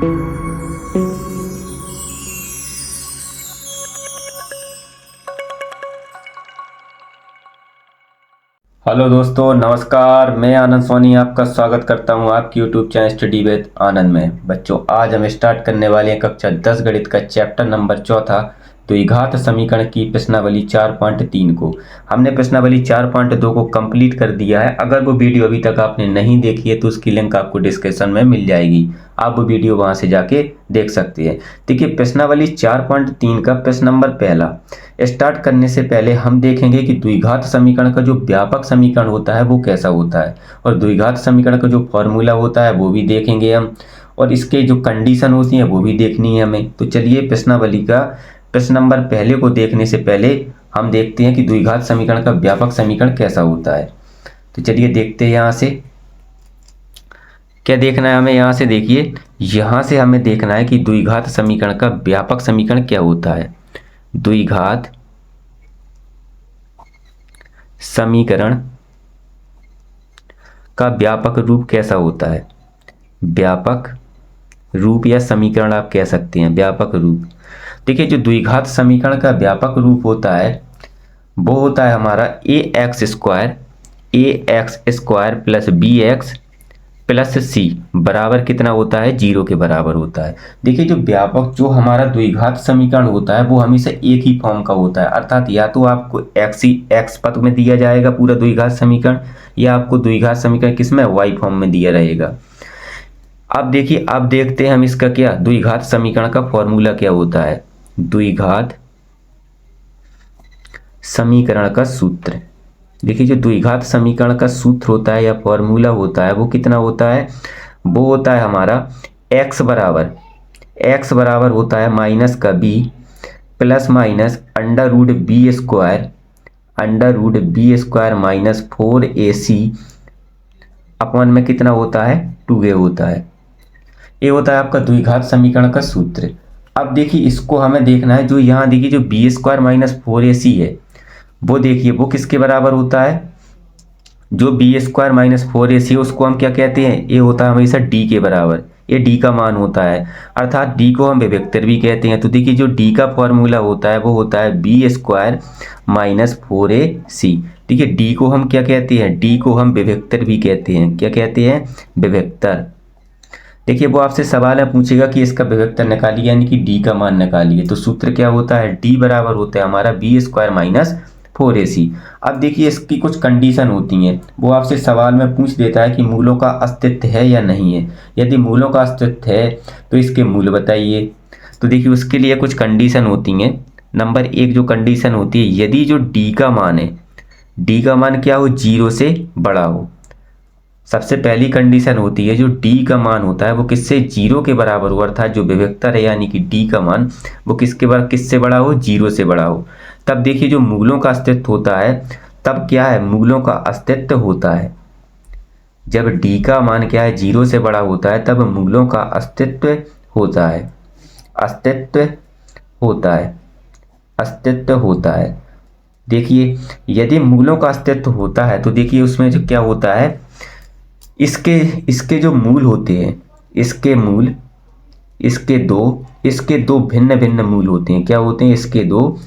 Hello दोस्तों, नमस्कार। मैं आनंद सोनी आपका स्वागत करता हूं आपकी यूट्यूब चैनल स्टडी विद आनंद में। बच्चों, आज हम स्टार्ट करने वाले हैं कक्षा 10 गणित का चैप्टर नंबर 4 द्विघात समीकरण की प्रश्नावली 4.3 को। हमने प्रश्नावली 4.2 को कंप्लीट कर दिया है। अगर वो वीडियो अभी तक आपने नहीं देखी है तो उसकी लिंक आपको डिस्क्रिप्शन में मिल जाएगी, आप वो वीडियो वहां से जाके देख सकते हैं। देखिए, प्रश्नावली 4.3 का प्रश्न नंबर पहला। स्टार्ट करने से पहले हम देखेंगे कि द्विघात समीकरण का जो व्यापक समीकरण होता है वो कैसा होता है, और द्विघात समीकरण का जो फॉर्मूला होता है वो भी देखेंगे हम, और इसके जो कंडीशन होती हैं वो भी देखनी है हमें। तो चलिए, प्रश्नावली का प्रश्न नंबर पहले को देखने से पहले हम देखते हैं कि द्विघात समीकरण का व्यापक समीकरण कैसा होता है। तो चलिए देखते हैं यहाँ से क्या देखना है हमें। यहाँ से देखिए, यहाँ से हमें देखना है कि द्विघात समीकरण का व्यापक समीकरण क्या होता है। द्विघात समीकरण का व्यापक रूप कैसा होता है। व्यापक रूप या समीकरण आप कह सकते हैं, व्यापक रूप। देखिए, जो द्विघात समीकरण का व्यापक रूप होता है वो होता है हमारा ax² प्लस bx प्लस सी बराबर कितना होता है, 0 के बराबर होता है। देखिए, जो व्यापक जो हमारा द्विघात समीकरण होता है वो हमेशा एक ही फॉर्म का होता है, अर्थात या तो आपको x पद में दिया जाएगा पूरा द्विघात समीकरण, या आपको द्विघात समीकरण किसमें, y फॉर्म में दिया रहेगा। अब देखिए, अब देखते हैं हम इसका क्या द्विघात समीकरण का फॉर्मूला क्या होता है। द्विघात समीकरण का सूत्र। देखिए, जो द्विघात समीकरण का सूत्र होता है या फॉर्मूला होता है वो कितना होता है, वो होता है हमारा x बराबर होता है माइनस का b plus minus under root b square minus 4ac upon में कितना होता है, 2a होता है। ये होता है आपका द्विघात समीकरण का सूत्र। अब देखिए, इसको हमें देखना है, जो यहाँ देखिए जो b² माइनस 4ac है वो देखिए वो किसके बराबर होता है। जो b² माइनस 4ac है उसको हम क्या कहते हैं, ये होता है हमेशा d के बराबर। ये d का मान होता है, अर्थात d को हम विभक्तर भी कहते हैं। तो देखिए, जो d का फॉर्मूला होता है वो होता है b² माइनस 4ac। ठीक है, d को हम क्या कहते हैं, d को हम विभक्तर भी कहते हैं। क्या कहते हैं, विभक्तर। देखिए, वो आपसे सवाल है, पूछेगा कि इसका विभक्तर निकालिए, यानी कि d का मान निकालिए। तो सूत्र क्या होता है, d बराबर होता है हमारा b² माइनस 4ac। अब देखिए, इसकी कुछ कंडीशन होती हैं, वो आपसे सवाल में पूछ देता है कि मूलों का अस्तित्व है या नहीं है। यदि मूलों का अस्तित्व है तो इसके मूल बताइए। तो देखिए, उसके लिए कुछ कंडीशन होती हैं। नंबर 1 जो कंडीशन होती है, यदि जो d का मान है, d का मान क्या हो, 0 से बड़ा हो। सबसे पहली कंडीशन होती है, जो d का मान होता है वो किससे, 0 के बराबर हो, अर्थात जो विभक्तर है यानी कि d का मान वो किससे बड़ा हो, 0 से बड़ा हो। तब देखिए, जो मूलों का अस्तित्व होता है, तब क्या है, मूलों का अस्तित्व होता है। जब d का मान क्या है, 0 से बड़ा होता है, तब मूलों का अस्तित्व होता है। अस्तित्व होता है। देखिए, यदि मूलों का अस्तित्व होता है तो देखिए उसमें जो क्या होता है, इसके जो मूल होते हैं, इसके दो भिन्न भिन्न मूल होते हैं। क्या होते हैं, इसके दो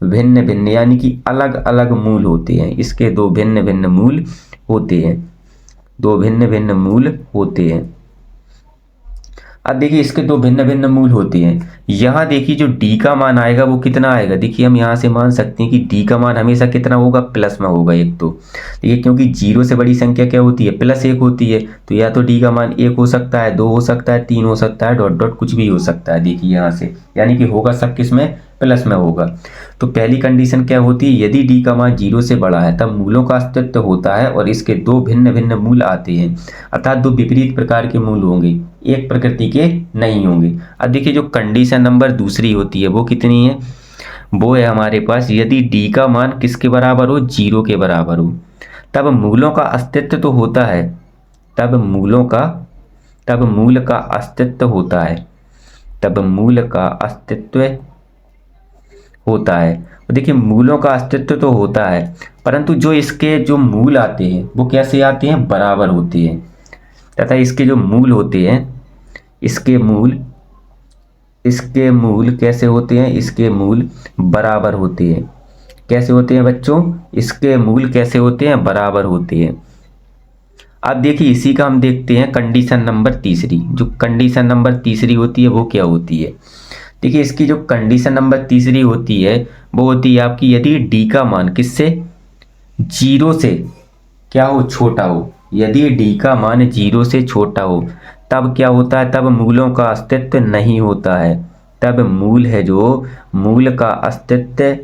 भिन्न भिन्न यानी कि अलग अलग मूल होते हैं। इसके दो भिन्न भिन्न मूल होते हैं। अब देखिए, इसके दो भिन्न भिन्न मूल होते हैं। यहाँ देखिए, जो d का मान आएगा वो कितना आएगा। देखिए, हम यहाँ से मान सकते हैं कि d का मान हमेशा कितना होगा, प्लस में होगा एक। तो देखिए, क्योंकि 0 से बड़ी संख्या क्या होती है, +1 होती है। तो या तो d का मान 1 हो सकता है, 2 हो सकता है, 3 हो सकता है, डॉट डॉट कुछ भी हो सकता है। देखिए यहाँ से, यानी कि होगा सब किस में, प्लस में होगा। तो पहली कंडीशन क्या होती है, यदि d का मान 0 से बड़ा है तब मूलों का अस्तित्व होता है और इसके दो भिन्न भिन्न मूल आते हैं, अर्थात दो विपरीत प्रकार के मूल होंगे, एक प्रकृति के नहीं होंगे। अब देखिए, जो कंडीशन नंबर दूसरी होती है वो कितनी है, वो है हमारे पास, यदि d का मान किसके बराबर हो, 0 के बराबर हो, तब मूलों का अस्तित्व तो होता है। तब मूल का अस्तित्व होता है। और देखिए, मूलों का अस्तित्व तो होता है, परंतु जो इसके जो मूल आते हैं वो कैसे आते हैं, बराबर होते हैं, तथा इसके जो मूल होते हैं इसके मूल कैसे होते हैं, इसके मूल बराबर होते हैं। कैसे होते हैं बच्चों, इसके मूल कैसे होते हैं, बराबर होते हैं। अब देखिए इसी का हम देखते हैं कंडीशन नंबर तीसरी। जो कंडीशन नंबर तीसरी होती है वो क्या होती है, देखिए इसकी जो कंडीशन नंबर तीसरी होती है वो होती है आपकी, यदि डी का मान किससे, जीरो से क्या हो, छोटा हो। यदि डी का मान जीरो से छोटा हो तब क्या होता है, तब मूलों का अस्तित्व नहीं होता है। तब मूल है जो मूल का अस्तित्व,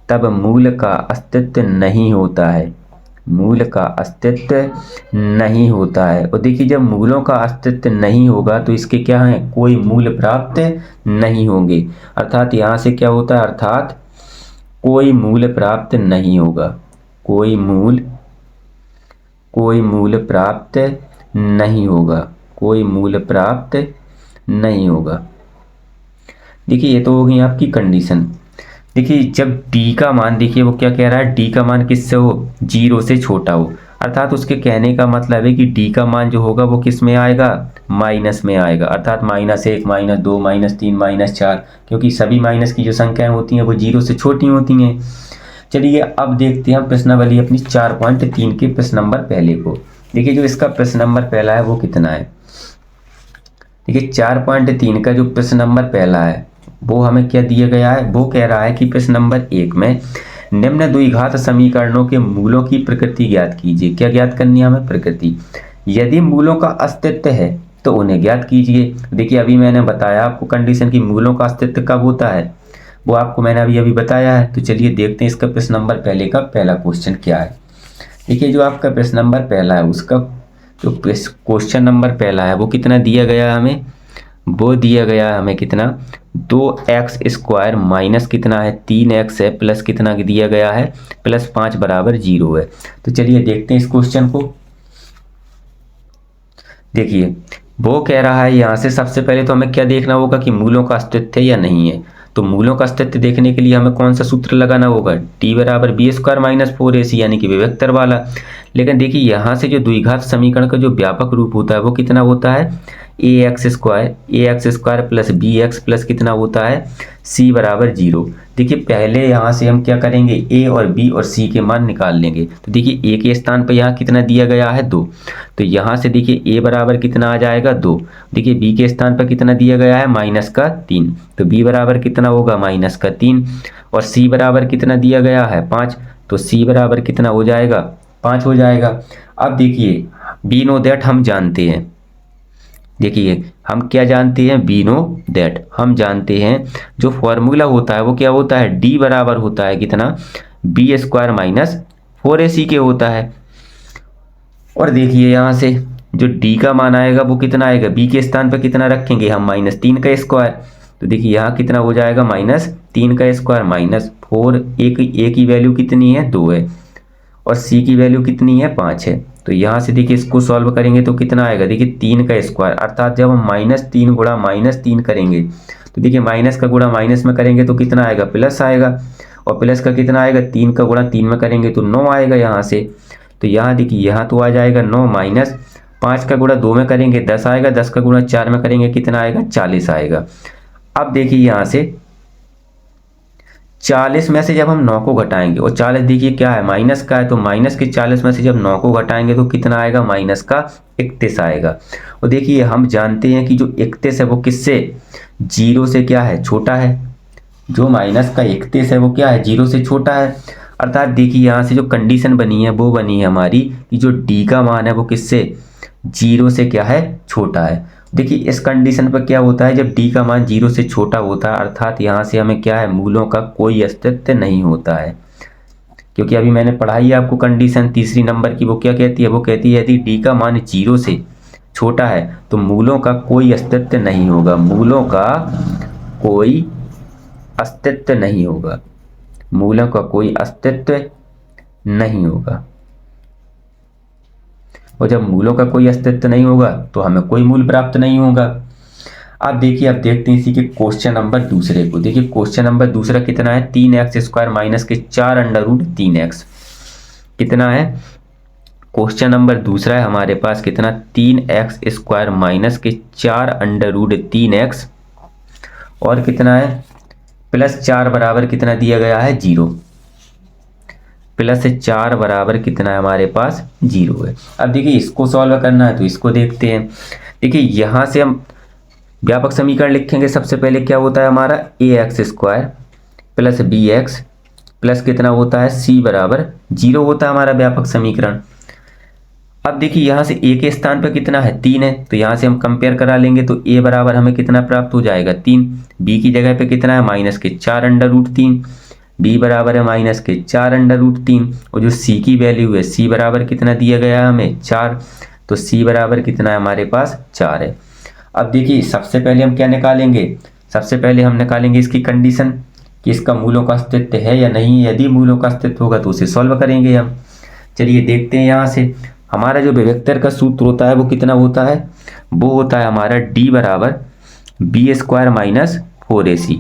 तब मूल का अस्तित्व नहीं होता है, मूल का अस्तित्व नहीं होता है। और देखिए जब मूलों का अस्तित्व नहीं होगा तो इसके क्या है, कोई मूल प्राप्त नहीं होंगे। अर्थात यहाँ से क्या होता है, अर्थात कोई मूल प्राप्त नहीं होगा, कोई मूल प्राप्त नहीं होगा, कोई मूल प्राप्त नहीं होगा। देखिए ये तो हो गई आपकी कंडीशन। देखिए जब डी का मान, देखिए वो क्या कह रहा है, डी का मान किससे हो, जीरो से छोटा हो। अर्थात उसके कहने का मतलब है कि डी का मान जो होगा वो किस में आएगा, माइनस में आएगा। अर्थात -1, -2, -3, -4, क्योंकि सभी माइनस की जो संख्याएं होती हैं वो जीरो से छोटी होती हैं। चलिए अब देखते हैं प्रश्नावली अपनी 4.3 के प्रश्न नंबर पहले को। देखिए जो इसका प्रश्न नंबर पहला है वो कितना है, देखिए 4.3 का जो प्रश्न नंबर पहला है वो हमें क्या दिया गया है, वो कह रहा है कि प्रश्न नंबर 1 में निम्न द्विघात समीकरणों के मूलों की प्रकृति ज्ञात कीजिए। क्या ज्ञात करनी है हमें, प्रकृति। यदि मूलों का अस्तित्व है तो उन्हें ज्ञात कीजिए। देखिए अभी मैंने बताया आपको कंडीशन की मूलों का अस्तित्व कब होता है, वो आपको मैंने अभी बताया है। तो चलिए देखते हैं इसका प्रश्न नंबर पहले का पहला क्वेश्चन क्या है। देखिए जो आपका प्रश्न नंबर पहला है उसका जो क्वेश्चन नंबर पहला है वो कितना दिया गया है हमें, वो दिया गया है हमें कितना, 2x² माइनस कितना है 3x है, प्लस कितना दिया गया है, +5 बराबर 0 है। तो चलिए देखते हैं इस क्वेश्चन को। देखिए वो कह रहा है यहाँ से सबसे पहले तो हमें क्या देखना होगा कि मूलों का अस्तित्व है या नहीं है। तो मूलों का अस्तित्व देखने के लिए हमें कौन सा सूत्र लगाना होगा, t बराबर b² - 4ac, यानी कि विभक्तर वाला। लेकिन देखिए यहाँ से जो द्विघात समीकरण का जो व्यापक रूप होता है वो कितना होता है, ax² प्लस bx प्लस कितना होता है, c बराबर 0। देखिए पहले यहाँ से हम क्या करेंगे, a और b और c के मान निकाल लेंगे। तो देखिए a के स्थान पर यहाँ कितना दिया गया है 2, तो यहाँ से देखिए a बराबर कितना आ जाएगा 2। देखिए b के स्थान पर कितना दिया गया है -3, तो b बराबर कितना होगा -3, और c बराबर कितना दिया गया है 5, तो c बराबर कितना हो जाएगा 5 हो जाएगा। अब देखिए वी नो दैट हम जानते हैं, देखिए हम क्या जानते हैं, वी नो दैट हम जानते हैं जो फॉर्मूला होता है वो क्या होता है, d बराबर होता है कितना, b² - 4ac के होता है। और देखिए यहाँ से जो d का मान आएगा वो कितना आएगा, b के स्थान पर कितना रखेंगे हम, -3 का स्क्वायर। तो देखिए यहाँ कितना हो जाएगा, -3 का स्क्वायर -4, a की वैल्यू कितनी है 2 है, और c की वैल्यू कितनी है 5 है। तो यहाँ से देखिए इसको सॉल्व करेंगे तो कितना आएगा, देखिए 3 का स्क्वायर। अर्थात जब हम -3 गुणा -3 करेंगे तो देखिए माइनस का गुणा माइनस में करेंगे तो कितना आएगा, प्लस आएगा, और प्लस का कितना आएगा, 3 का गुणा 3 में करेंगे तो 9 आएगा यहाँ से। तो यहाँ देखिए यहाँ तो आ जाएगा 9, माइनस 5 का गुणा 2 में करेंगे 10 आएगा, 10 का गुणा 4 में करेंगे कितना आएगा, 40 आएगा। अब देखिए यहाँ से 40 में से जब हम 9 को घटाएंगे, और 40 देखिए क्या है, माइनस का है, तो माइनस के 40 में से जब 9 को घटाएंगे तो कितना आएगा, -31 आएगा। और देखिए हम जानते हैं कि जो 31 है वो किससे, 0 से क्या है, छोटा है। जो -31 है वो क्या है, 0 से छोटा है। अर्थात देखिए यहाँ से जो कंडीशन बनी है वो बनी है हमारी कि जो d का मान है वो किससे, 0 से क्या है, छोटा है। देखिए इस कंडीशन पर क्या होता है, जब d का मान 0 से छोटा होता है अर्थात यहाँ से हमें क्या है, मूलों का कोई अस्तित्व नहीं होता है। क्योंकि अभी मैंने पढ़ाई है आपको कंडीशन तीसरी नंबर की, वो क्या कहती है, वो कहती है यदि d का मान 0 से छोटा है तो मूलों का कोई अस्तित्व नहीं होगा, मूलों का कोई अस्तित्व नहीं होगा, मूलों का कोई अस्तित्व नहीं होगा। और जब मूलों का कोई अस्तित्व नहीं होगा तो हमें कोई मूल प्राप्त नहीं होगा। अब देखिए अब देखते हैं इसी के क्वेश्चन नंबर दूसरे को। देखिए क्वेश्चन नंबर दूसरा कितना है, 3x² - 4 √3x कितना है, क्वेश्चन नंबर दूसरा है हमारे पास कितना 3x² माइनस के 4 अंडर रूट 3x और कितना है +4 बराबर कितना दिया गया है 0। +4 बराबर कितना है हमारे पास 0 है। अब देखिए इसको सॉल्व करना है तो इसको देखते हैं। देखिए यहाँ से हम व्यापक समीकरण लिखेंगे। सबसे पहले क्या होता है हमारा ax² प्लस bx प्लस कितना होता है c बराबर 0 होता है हमारा व्यापक समीकरण। अब देखिए यहाँ से a के स्थान पर कितना है 3 है, तो यहाँ से हम कंपेयर करा लेंगे तो a बराबर हमें कितना प्राप्त हो जाएगा 3। b की जगह पे कितना है माइनस के 4 अंडर रूट 3, b बराबर है माइनस के 4 अंडर रूट 3 और जो c की वैल्यू है c बराबर कितना दिया गया है हमें 4, तो c बराबर कितना है हमारे पास 4 है। अब देखिए सबसे पहले हम क्या निकालेंगे, सबसे पहले हम निकालेंगे इसकी कंडीशन कि इसका मूलों का अस्तित्व है या नहीं। यदि मूलों का अस्तित्व होगा तो उसे सॉल्व करेंगे हम। चलिए देखते हैं। यहाँ से हमारा जो वेक्टर का सूत्र होता है वो कितना होता है, वो होता है हमारा d बराबर b² माइनस 4ac।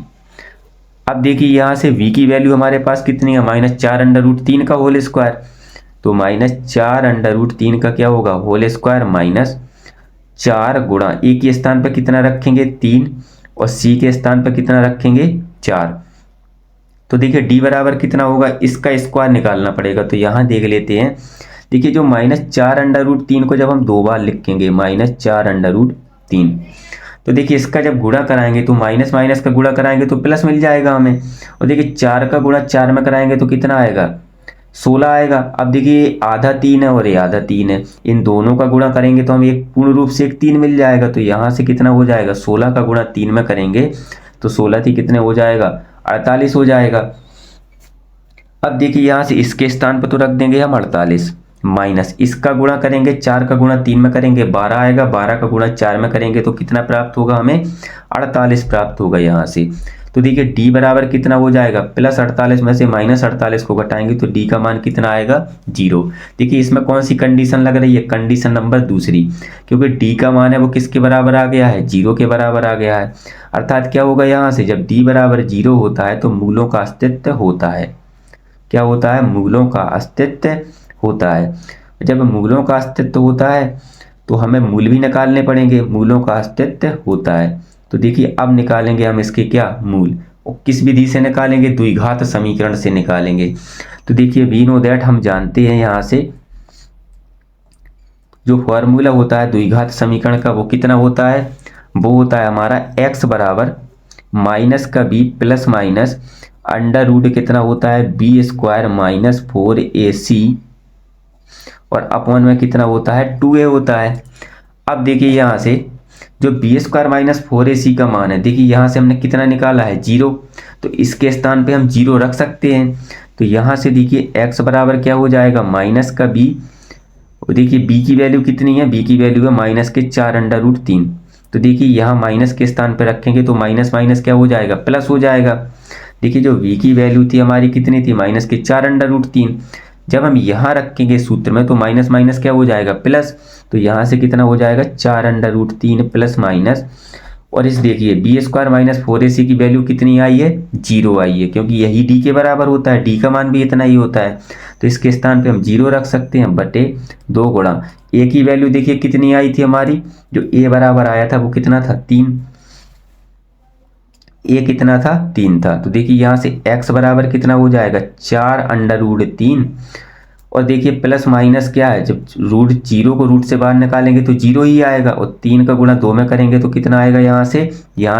अब देखिए यहाँ से v की वैल्यू हमारे पास कितनी है -4 अंडर रूट 3 का होल स्क्वायर, तो -4 अंडर रूट 3 का क्या होगा होल स्क्वायर माइनस 4 गुणा a के स्थान पर कितना रखेंगे 3 और c के स्थान पर कितना रखेंगे 4। तो देखिए d बराबर कितना होगा, इसका स्क्वायर निकालना पड़ेगा। तो यहाँ देख लेते हैं। देखिए जो -4 अंडर रूट 3 को जब हम 2 बार लिखेंगे -4 अंडर रूट 3, तो देखिए इसका जब गुणा कराएंगे तो माइनस माइनस का गुणा कराएंगे तो प्लस मिल जाएगा हमें। और देखिए 4 का गुणा 4 में कराएंगे तो कितना आएगा 16 आएगा। अब देखिए आधा 3 है और ये आधा 3 है, इन दोनों का गुणा करेंगे तो हम एक पूर्ण रूप से एक 3 मिल जाएगा। तो यहाँ से कितना हो जाएगा 16 का गुणा 3 में करेंगे तो 16 थी कितने हो जाएगा 48 हो जाएगा। अब देखिए यहाँ से इसके स्थान पर तो रख देंगे हम 48 माइनस इसका गुणा करेंगे 4 का गुणा 3 में करेंगे 12 आएगा, 12 का गुणा 4 में करेंगे तो कितना प्राप्त होगा हमें 48 प्राप्त होगा यहाँ से। तो देखिए d बराबर कितना हो जाएगा +48 में से -48 को घटाएंगे तो d का मान कितना आएगा 0। देखिए इसमें कौन सी कंडीशन लग रही है, कंडीशन नंबर दूसरी, क्योंकि d का मान है वो किसके बराबर आ गया है 0 के बराबर आ गया है। अर्थात क्या होगा यहाँ से जब d बराबर 0 होता है तो मूलों का अस्तित्व होता है। क्या होता है, मूलों का अस्तित्व होता है। जब मूलों का अस्तित्व होता है तो हमें मूल भी निकालने पड़ेंगे, मूलों का अस्तित्व होता है। तो देखिए अब निकालेंगे हम इसके क्या मूल, और किस विधि से निकालेंगे द्विघात समीकरण से निकालेंगे। तो देखिए वी नो दैट हम जानते हैं यहाँ से जो फॉर्मूला होता है द्विघात समीकरण का वो कितना होता है, वो होता है हमारा x बराबर माइनस का b plus minus under root कितना होता है b² माइनस 4ac और अपॉन में कितना होता है 2a होता है। अब देखिए यहाँ से जो b² माइनस 4ac का मान है, देखिए यहाँ से हमने कितना निकाला है 0, तो इसके स्थान पे हम 0 रख सकते हैं। तो यहाँ से देखिए x बराबर क्या हो जाएगा माइनस का b, और देखिए b की वैल्यू कितनी है, b की वैल्यू है -4 अंडर रूट 3। तो देखिए यहाँ माइनस के स्थान पे रखेंगे तो माइनस माइनस क्या हो जाएगा प्लस हो जाएगा। देखिए जो v की वैल्यू थी हमारी कितनी थी -4 अंडर रूट 3, जब हम यहाँ रखेंगे सूत्र में तो माइनस माइनस क्या हो जाएगा प्लस। तो यहाँ से कितना हो जाएगा 4 अंडर रूट 3 प्लस माइनस, और इस देखिए b² माइनस 4ac की वैल्यू कितनी आई है 0 आई है, क्योंकि यही d के बराबर होता है, d का मान भी इतना ही होता है। तो इसके स्थान पे हम 0 रख सकते हैं बटे 2 गुणा a की वैल्यू देखिए कितनी आई थी हमारी, जो a बराबर आया था वो कितना था 3, a कितना था 3 था। तो देखिए यहाँ से x बराबर कितना हो जाएगा 4 अंडर रूट 3, और देखिए प्लस माइनस क्या है, जब रूट 0 को रूट से बाहर निकालेंगे तो 0 ही आएगा, और 3 का गुणा 2 में करेंगे तो कितना आएगा यहाँ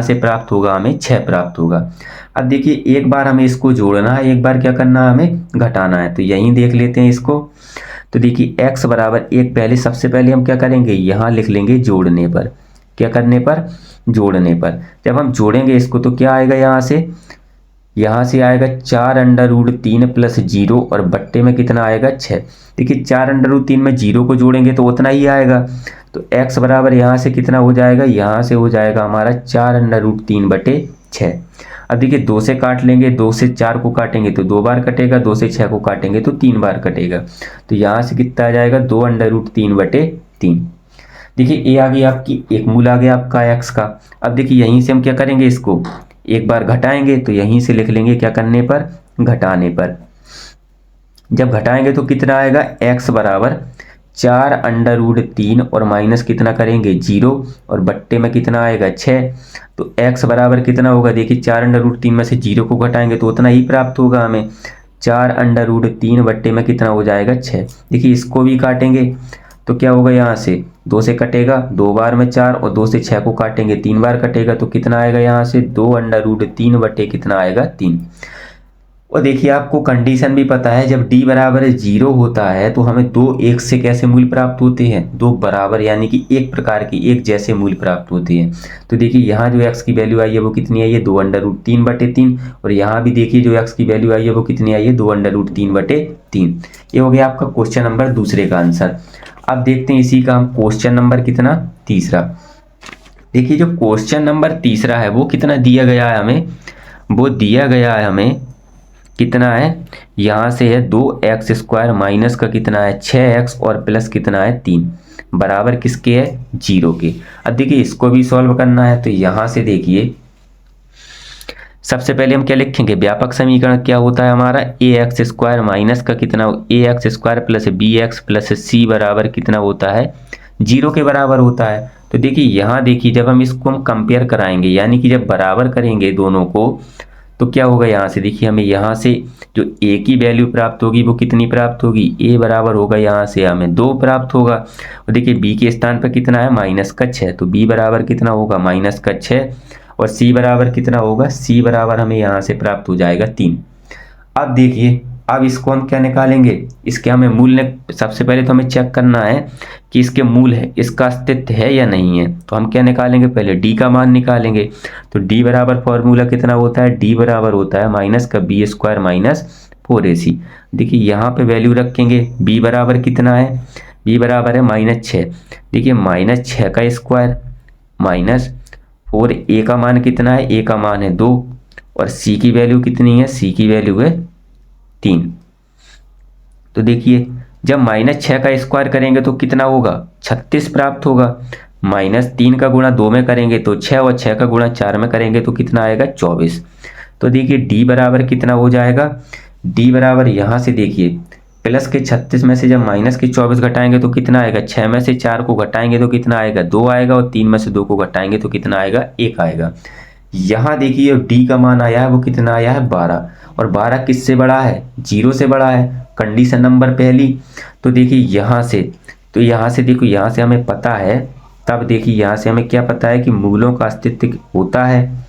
से प्राप्त होगा हमें 6 प्राप्त होगा। अब देखिए एक बार हमें इसको जोड़ना है, एक बार क्या करना है हमें घटाना है, तो यहीं देख लेते हैं इसको। तो देखिए x बराबर 1 पहले सबसे पहले हम क्या करेंगे यहाँ लिख लेंगे जोड़ने पर, क्या करने पर जोड़ने पर। जब हम जोड़ेंगे इसको तो क्या आएगा यहाँ से आएगा 4 अंडर रूट 3 प्लस 0 और बट्टे में कितना आएगा 6। देखिए 4 अंडर रूट 3 में 0 को जोड़ेंगे तो उतना ही आएगा। तो x बराबर यहाँ से कितना हो जाएगा, यहाँ से हो जाएगा हमारा 4 अंडर रूट 3 बटे 6। अब देखिए 2 से काट लेंगे, 2 से 4 को काटेंगे तो 2 बार कटेगा, 2 से 6 को काटेंगे तो 3 बार कटेगा। तो यहाँ से कितना आ जाएगा 2 अंडर रूट 3 बटे 3। देखिए ए आ गई आपकी, एक मूल आ गया आपका x का। अब देखिए यहीं से हम क्या करेंगे इसको एक बार घटाएंगे, तो यहीं से लिख लेंगे क्या करने पर घटाने पर। जब घटाएंगे तो कितना आएगा x बराबर 4√3 और माइनस कितना करेंगे 0 और बट्टे में कितना आएगा 6। तो x बराबर कितना होगा, देखिए 4√3 में से 0 को घटाएंगे तो उतना ही प्राप्त होगा हमें। 4√3 बट्टे में कितना हो जाएगा 6। देखिए इसको भी काटेंगे तो क्या होगा, यहाँ से 2 से कटेगा, 2 बार में 4 और 2 से 6 को काटेंगे 3 बार कटेगा तो कितना आएगा, यहाँ से 2√3 बटे कितना आएगा 3। और देखिए आपको कंडीशन भी पता है, जब d बराबर 0 होता है तो हमें दो एक से कैसे मूल्य प्राप्त होते हैं, दो बराबर यानी कि एक प्रकार की एक जैसे मूल्य प्राप्त होते हैं। तो देखिए यहाँ जो x की वैल्यू आई है वो कितनी आई है 2√3 बटे 3 और यहाँ भी देखिए जो x की वैल्यू आई है वो कितनी आई है 2√3 बटे 3। ये हो गया आपका क्वेश्चन नंबर दूसरे का आंसर। अब देखते हैं इसी का हम क्वेश्चन नंबर कितना तीसरा। देखिए जो क्वेश्चन नंबर तीसरा है वो कितना दिया गया है हमें, वो दिया गया है हमें कितना है, यहाँ से है 2x² माइनस का कितना है 6x और प्लस कितना है 3 बराबर किसके है 0 के। अब देखिए इसको भी सॉल्व करना है तो यहाँ से देखिए सबसे पहले हम क्या लिखेंगे, व्यापक समीकरण क्या होता है हमारा ax² माइनस का कितना ax² plus bx plus c बराबर कितना होता है 0 के बराबर होता है। तो देखिए यहाँ देखिए जब हम इसको हम कंपेयर कराएंगे यानी कि जब बराबर करेंगे दोनों को तो क्या होगा, यहाँ से देखिए हमें यहाँ से जो a की वैल्यू प्राप्त होगी वो कितनी प्राप्त होगी, a बराबर होगा यहाँ से हमें 2 प्राप्त होगा। और देखिए b के स्थान पर कितना है -6 तो b बराबर कितना होगा -6 और c बराबर कितना होगा, c बराबर हमें यहाँ से प्राप्त हो जाएगा 3। अब देखिए अब इसको हम क्या निकालेंगे, इसके हमें मूल्य सबसे पहले तो हमें चेक करना है कि इसके मूल है, इसका अस्तित्व है या नहीं है। तो हम क्या निकालेंगे, पहले d का मान निकालेंगे। तो d बराबर फॉर्मूला कितना होता है, d बराबर होता है माइनस का b² माइनस 4ac। देखिए यहाँ पे वैल्यू रखेंगे, b बराबर कितना है, b बराबर है -6। देखिए -6 का स्क्वायर माइनस 4, a का मान कितना है, a का मान है 2 और c की वैल्यू कितनी है, c की वैल्यू है 3। तो देखिए जब -6 का स्क्वायर करेंगे तो कितना होगा 36 प्राप्त होगा, -3 का गुणा 2 में करेंगे तो 6 और 6 का गुणा 4 में करेंगे तो कितना आएगा 24। तो देखिए d बराबर कितना हो जाएगा, d बराबर यहाँ से देखिए प्लस के 36 में से जब माइनस के 24 घटाएंगे तो कितना आएगा, 6 में से 4 को घटाएंगे तो कितना आएगा 2 आएगा और 3 में से 2 को घटाएंगे तो कितना आएगा 1 आएगा। यहाँ देखिए d का मान आया है वो कितना आया है 12 और 12 किससे बड़ा है 0 से बड़ा है, कंडीशन नंबर पहली। तो देखिए यहाँ से देखो यहाँ से हमें पता है, तब देखिए यहाँ से हमें क्या पता है कि मूलों का अस्तित्व होता है।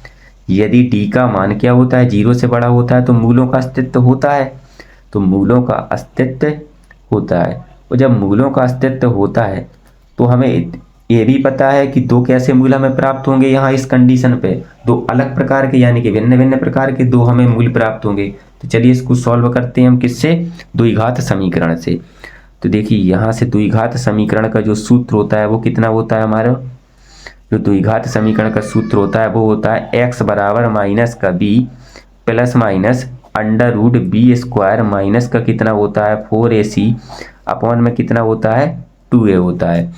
यदि d का मान क्या होता है 0 से बड़ा होता है तो मूलों का अस्तित्व होता है, तो मूलों का अस्तित्व होता है। और जब मूलों का अस्तित्व होता है तो हमें ये भी पता है कि दो कैसे मूल हमें प्राप्त होंगे, यहाँ इस कंडीशन पे दो अलग प्रकार के यानी कि भिन्न भिन्न प्रकार के दो हमें मूल प्राप्त होंगे। तो चलिए इसको सॉल्व करते हैं हम किससे, द्विघात समीकरण से। तो देखिए यहाँ से द्विघात समीकरण का जो सूत्र होता है वो कितना होता है हमारा, जो द्विघात समीकरण का सूत्र होता है वो होता है x बराबर माइनस का b plus minus √b² minus का कितना होता है 4ac अपॉन में कितना होता है 2a होता है।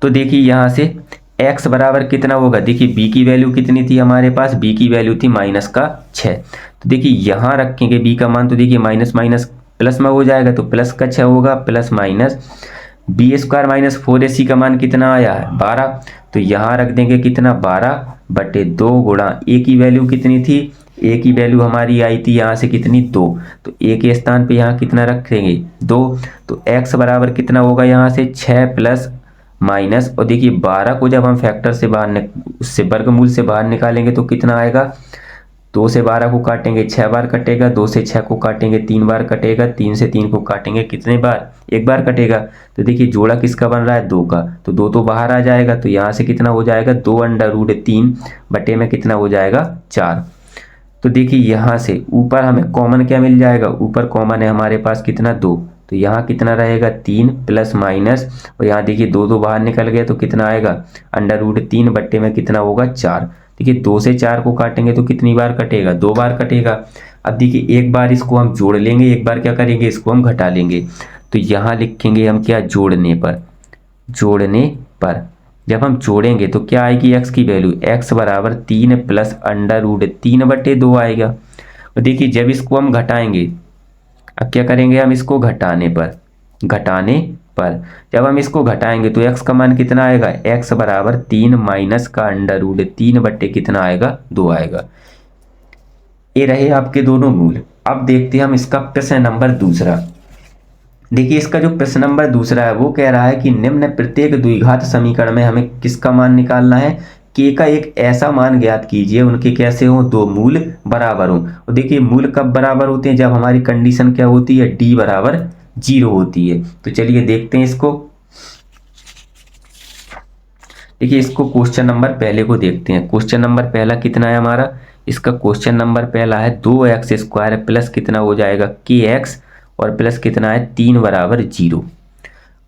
तो देखिए यहाँ से x बराबर कितना होगा, देखिए b की वैल्यू कितनी थी हमारे पास, b की वैल्यू थी -6। तो देखिए यहाँ रखेंगे b का मान, तो देखिए माइनस माइनस प्लस में हो जाएगा तो प्लस का 6 होगा plus minus b² minus 4ac का मान कितना आया है 12। तो यहाँ रख देंगे कितना 12 बटे 2 गुणा a की वैल्यू कितनी थी, a की वैल्यू हमारी आई थी यहाँ से कितनी 2, तो a के स्थान पे यहाँ कितना रखेंगे 2। तो x बराबर कितना होगा यहाँ से 6 प्लस माइनस, और देखिए 12 को जब हम फैक्टर से बाहर उससे वर्गमूल से बाहर निकालेंगे तो कितना आएगा, 2 से 12 को काटेंगे 6 बार कटेगा, 2 से 6 को काटेंगे 3 बार कटेगा, 3 से 3 को काटेंगे कितने बार, 1 बार कटेगा। तो देखिए जोड़ा किसका बन रहा है 2 का, तो 2 तो बाहर आ जाएगा, तो यहाँ से कितना हो जाएगा 2√3 बटे में कितना हो जाएगा 4। तो देखिए यहाँ से ऊपर हमें कॉमन क्या मिल जाएगा, ऊपर कॉमन है हमारे पास कितना 2, तो यहाँ कितना रहेगा 3 प्लस माइनस, और यहाँ देखिए 2 बाहर निकल गया तो कितना आएगा √3 बट्टे में कितना होगा 4। देखिए 2 से 4 को काटेंगे तो कितनी बार कटेगा 2 बार कटेगा। अब देखिए एक बार इसको हम जोड़ लेंगे, एक बार क्या करेंगे इसको हम घटा लेंगे। तो यहाँ लिखेंगे हम क्या, जोड़ने पर जब हम जोड़ेंगे तो क्या आएगी x की वैल्यू, x बराबर 3 प्लस √3 बटे 2 आएगा। और देखिए जब इसको हम घटाएंगे, अब क्या करेंगे हम इसको घटाने पर। जब हम इसको घटाएंगे तो x का मान कितना आएगा, x बराबर 3 माइनस का अंडर रूट 3 बट्टे कितना आएगा, 2 आएगा। ये रहे आपके दोनों मूल। अब देखते हैं हम इसका प्रश्न नंबर दूसरा। देखिए इसका जो प्रश्न नंबर दूसरा है वो कह रहा है कि निम्न प्रत्येक द्विघात समीकरण में हमें किसका मान निकालना है, k का एक ऐसा मान ज्ञात कीजिए उनके कैसे हो, दो मूल बराबर हो। और देखिए मूल कब बराबर होते हैं, जब हमारी कंडीशन क्या होती है, d बराबर 0 होती है। तो चलिए देखते हैं इसको। देखिए इसको क्वेश्चन नंबर पहले को देखते हैं। क्वेश्चन नंबर पहला कितना है हमारा, इसका क्वेश्चन नंबर पहला है 2x² प्लस कितना हो जाएगा kx और प्लस कितना है 3 बराबर 0।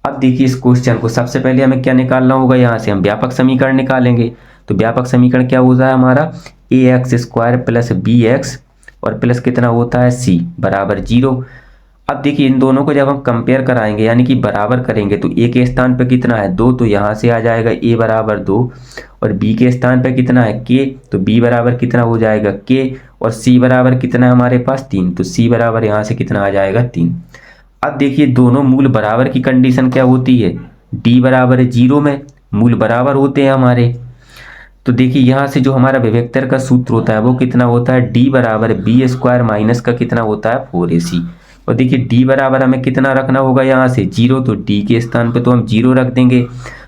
अब देखिए इस क्वेश्चन को सबसे पहले हमें क्या निकालना होगा, यहाँ से हम व्यापक समीकरण निकालेंगे। तो व्यापक समीकरण क्या होता है हमारा, ax² प्लस bx और प्लस कितना होता है c बराबर 0। अब देखिए इन दोनों को जब हम कंपेयर कराएंगे यानी कि बराबर करेंगे तो a के स्थान पर कितना है 2, तो यहाँ से आ जाएगा a बराबर 2 और b के स्थान पर कितना है k, तो b बराबर कितना हो जाएगा k और c बराबर कितना है हमारे पास 3, तो c बराबर यहाँ से कितना आ जाएगा 3। अब देखिए दोनों मूल बराबर की कंडीशन क्या होती है, d बराबर 0 में मूल बराबर होते हैं हमारे। तो देखिए यहाँ से जो हमारा विभक्तर का सूत्र होता है वो कितना होता है, d बराबर b² माइनस का कितना होता है 4ac। और देखिए d बराबर हमें कितना रखना होगा यहाँ से 0, तो d के स्थान पे तो हम 0 रख देंगे।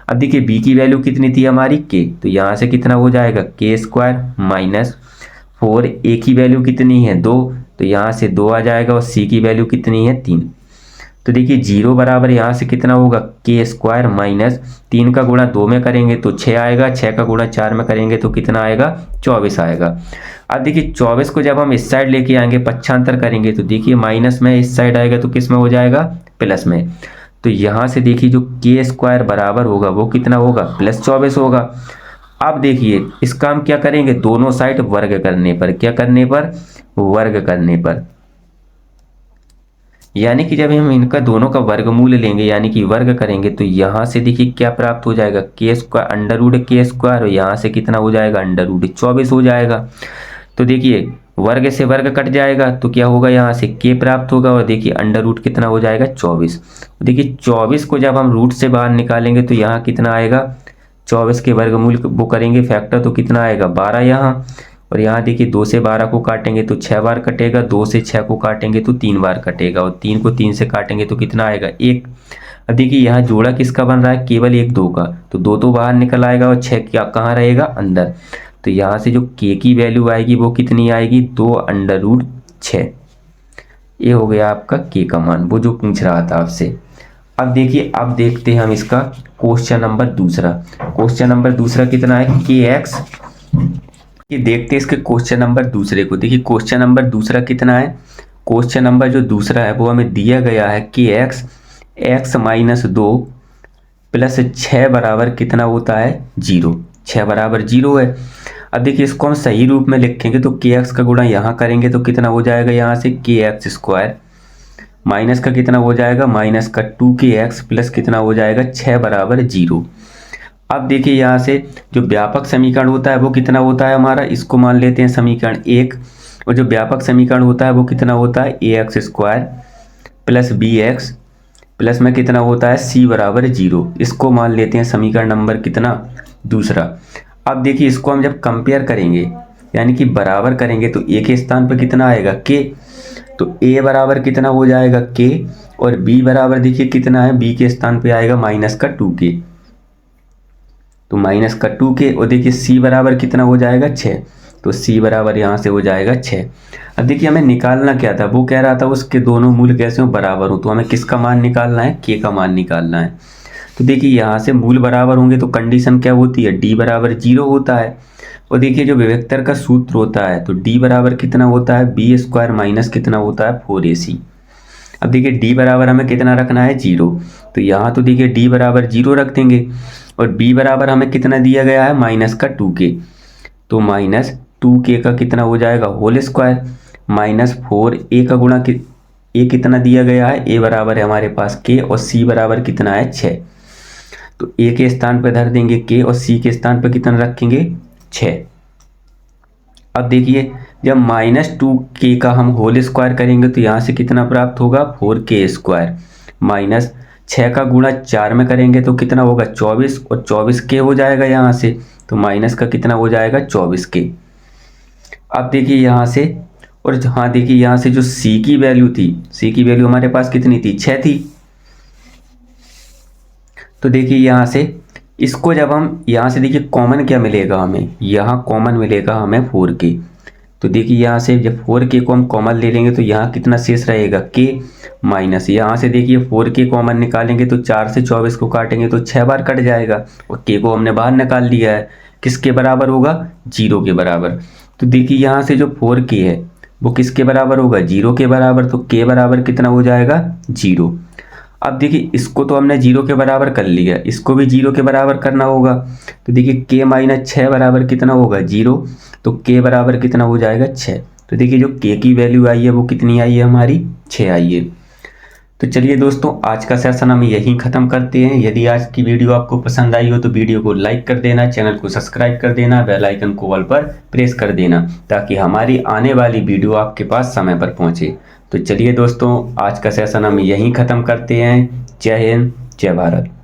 अब देखिए b की वैल्यू कितनी थी हमारी k, तो यहाँ से कितना हो जाएगा k² माइनस 4, a की वैल्यू कितनी है 2, तो यहाँ से 2 आ जाएगा और c की वैल्यू कितनी है 3। तो देखिए 0 बराबर यहाँ से कितना होगा k² माइनस 3 का गुणा 2 में करेंगे तो 6 आएगा, 6 का गुणा 4 में करेंगे तो कितना आएगा 24 आएगा। अब देखिए 24 को जब हम इस साइड लेके आएंगे पक्षांतर करेंगे तो देखिए माइनस में इस साइड आएगा तो किस में हो जाएगा, प्लस में। तो यहाँ से देखिए जो k² बराबर होगा वो कितना होगा, प्लस 24 होगा। अब देखिए इसका हम क्या करेंगे, दोनों साइड वर्ग करने पर, क्या करने पर, वर्ग करने पर, यानी कि जब हम इनका दोनों का वर्गमूल लेंगे यानी कि वर्ग करेंगे तो यहाँ से देखिए क्या प्राप्त हो जाएगा, k² अंडर रूट k² और यहाँ से कितना हो जाएगा अंडर रूट 24 हो जाएगा। तो देखिए वर्ग से वर्ग कट जाएगा तो क्या होगा, यहाँ से k प्राप्त होगा और देखिए अंडर रूट कितना हो जाएगा 24। देखिए 24 को जब हम रूट से बाहर निकालेंगे तो यहाँ कितना आएगा, 24 के वर्गमूल वो करेंगे फैक्टर तो कितना आएगा 12 यहाँ, और यहाँ देखिए 2 से 12 को काटेंगे तो 6 बार कटेगा, 2 से 6 को काटेंगे तो 3 बार कटेगा और 3 को 3 से काटेंगे तो कितना आएगा 1। अब देखिए यहाँ जोड़ा किसका बन रहा है, केवल 1 2 का, तो 2 तो बाहर निकल आएगा और 6 क्या कहाँ रहेगा अंदर। तो यहाँ से जो k की वैल्यू आएगी वो कितनी आएगी, 2 अंडर रूट 6। ये हो गया आपका k का मान, वो जो पूछ रहा था आपसे। अब देखिए अब देखते हैं हम इसका क्वेश्चन नंबर दूसरा। क्वेश्चन नंबर दूसरा कितना है, kx। ये देखते हैं इसके क्वेश्चन नंबर दूसरे को। देखिए क्वेश्चन नंबर दूसरा कितना है, क्वेश्चन नंबर जो दूसरा है वो हमें दिया गया है कि x माइनस 2 प्लस 6 बराबर कितना होता है 0, 6 बराबर 0 है। अब देखिए इसको हम सही रूप में लिखेंगे तो kx का गुणा यहाँ करेंगे तो कितना हो जाएगा, यहाँ से kx² माइनस का कितना हो जाएगा, माइनस का 2kx प्लस कितना हो जाएगा 6 बराबर 0। अब देखिए यहाँ से जो व्यापक समीकरण होता है वो कितना होता है हमारा, इसको मान लेते हैं समीकरण 1, और जो व्यापक समीकरण होता है वो कितना होता है ax² प्लस bx प्लस में कितना होता है c बराबर 0। इसको मान लेते हैं समीकरण नंबर कितना, दूसरा। अब देखिए इसको हम जब कंपेयर करेंगे यानी कि बराबर करेंगे तो a के स्थान पर कितना आएगा k, तो a बराबर कितना हो जाएगा k और b बराबर देखिए कितना है, b के स्थान पे आएगा माइनस का 2k, तो माइनस का 2k। और देखिए c बराबर कितना हो जाएगा 6, तो c बराबर यहाँ से हो जाएगा 6। अब देखिए हमें निकालना क्या था, वो कह रहा था उसके दोनों मूल कैसे हो, बराबर हो, तो हमें किसका मान निकालना है, k का मान निकालना है। तो देखिए यहाँ से मूल बराबर होंगे तो कंडीशन क्या होती है, d बराबर 0 होता है। और देखिए जो विभक्तर का सूत्र होता है तो d बराबर कितना होता है, b² माइनस कितना होता है 4ac। अब देखिए d बराबर हमें कितना रखना है 0, तो यहाँ तो देखिए d बराबर 0 रख देंगे और b बराबर हमें कितना दिया गया है माइनस का 2k, तो माइनस 2k का कितना हो जाएगा होल स्क्वायर माइनस 4a का गुणा a कितना दिया गया है, a बराबर है हमारे पास k और c बराबर कितना है 6, तो a के स्थान पर धर देंगे k और c के स्थान पर कितना रखेंगे 6। अब देखिए जब माइनस 2k का हम होल स्क्वायर करेंगे तो यहाँ से कितना प्राप्त होगा 4k² माइनस 6 का गुणा 4 में करेंगे तो कितना होगा 24, और 24 के हो जाएगा यहाँ से, तो माइनस का कितना हो जाएगा 24 के। अब देखिए यहाँ से, और हाँ देखिए यहाँ से जो c की वैल्यू थी, c की वैल्यू हमारे पास कितनी थी 6 थी। तो देखिए यहाँ से इसको जब हम यहाँ से देखिए कॉमन क्या मिलेगा हमें, यहाँ कॉमन मिलेगा हमें 4k। तो देखिए यहाँ से जब 4k को हम कॉमन ले लेंगे तो यहाँ कितना शेष रहेगा k माइनस, यहाँ से देखिए 4k कॉमन निकालेंगे तो 4 से 24 को काटेंगे तो 6 बार कट जाएगा, और k को हमने बाहर निकाल लिया है, किसके बराबर होगा 0 के बराबर। तो देखिए यहाँ से जो 4k है वो किसके बराबर होगा 0 के बराबर, तो k बराबर कितना हो जाएगा 0। अब देखिए इसको तो हमने 0 के बराबर कर लिया, इसको भी 0 के बराबर करना होगा। तो देखिए k माइनस 6 बराबर कितना होगा 0, तो k बराबर कितना हो जाएगा 6। तो देखिए जो k की वैल्यू आई है वो कितनी आई है हमारी 6 आई है। तो चलिए दोस्तों, आज का सेशन हम यहीं ख़त्म करते हैं। यदि आज की वीडियो आपको पसंद आई हो तो वीडियो को लाइक कर देना, चैनल को सब्सक्राइब कर देना, बेल आइकन को ऑल पर प्रेस कर देना, ताकि हमारी आने वाली वीडियो आपके पास समय पर पहुंचे। तो चलिए दोस्तों, आज का सेशन हम यहीं ख़त्म करते हैं। जय हिंद, जय भारत।